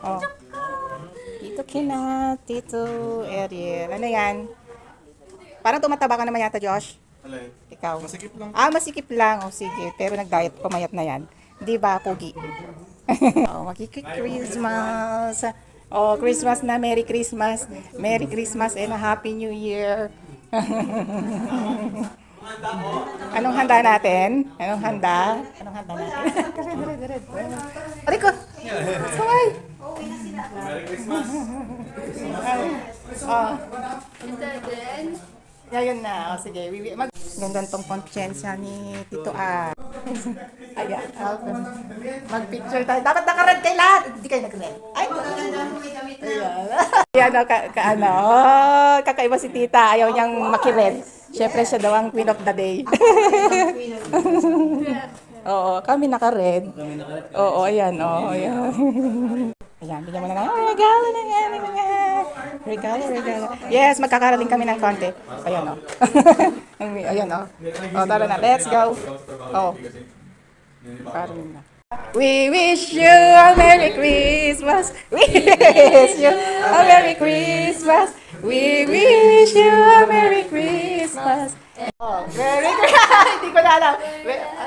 Oh. Tito Kinat, Tito Ariel. Ano yan? Parang tumataba ka naman yata, Josh. Alay. Ikaw. Masikip lang. Ah, masikip lang. O sige, pero nag-diet, pumayat na yan. Di ba, Pugi? Oh, Christmas. Oh, Christmas na. Merry Christmas. Merry Christmas and a Happy New Year. Anong handa natin? Anong handa? Anong handa natin? Aray ko! Saway! Merry Christmas. Oh. Yun na. O, sige. Gandang tong konsyensya ni Tito A. Ayan. Mag-picture tayo. Dapat naka-red kay lahat. Hindi kayo nag-red. Ay! Ayan. Ayan o. Kakaiba si Tita. Ayaw niyang maki-red. Siyempre siya daw ang queen of the day. Oo. Kami naka-red. Oo. Ayan. Oo. Ayan. Ayan. Bigyan mo na nga. Regalo na nga. Regalo. Yes, magkakarating kami ng konti. Ayan o. Ayan o. O, tara na. Let's go. O. Parang na. We wish you a Merry Christmas. We wish you a Merry Christmas. We wish you a Merry Christmas. Oh, Merry Christmas. Hindi ko na alam.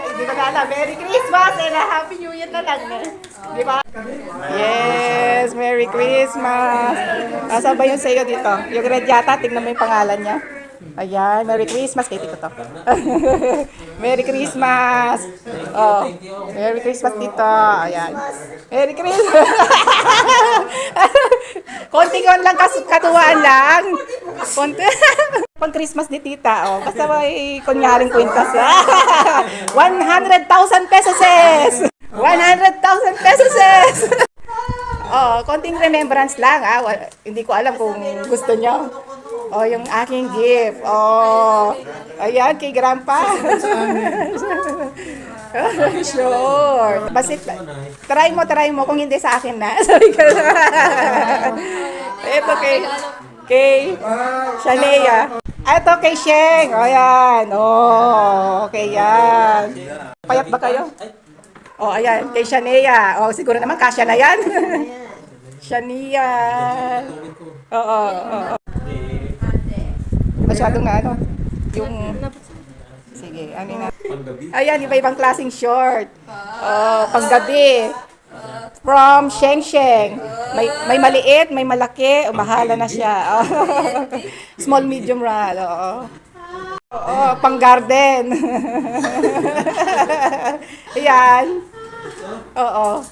Hindi ko na alam. Merry Christmas and a Happy New Year na lang. Di ba? Yes, Merry Christmas. Asa ba yung sa'yo dito? Yung red yata, tingnan mo yung pangalan niya. Ayan, Merry Christmas. Kay Tito to. Merry Christmas. Oh, Merry Christmas dito. Ayan. Merry Christmas. Konting on lang, katuwaan lang. Konti. Pang Christmas ni Tita, oh. Basta may kunyaring kwintas. 100,000 pesos. 100,000 pesos. Oh, konting remembrance lang, ah. Hindi ko alam kung gusto nyo. Oh, yung aking gift. Oh, ayan, kay Grandpa. Sure. Basta, try mo kung hindi sa akin na. Sabi ko na. Ito kay Shanea. Ito kay Sheng. O, yan. Oh, okay, yan. Payat ba kayo? Oh, ayan, kay Shanea. Oh, siguro naman kasya na yan. Shania. Oo. Masyadong na ano, yung, sige, ano na. Ayan, iba-ibang klaseng short. Oh, panggabi. From Sheng Sheng. May maliit, may malaki. Oh, bahala na siya. Oh. Small, medium, ral. Oo. Oh, pang garden. Ayan. Oo.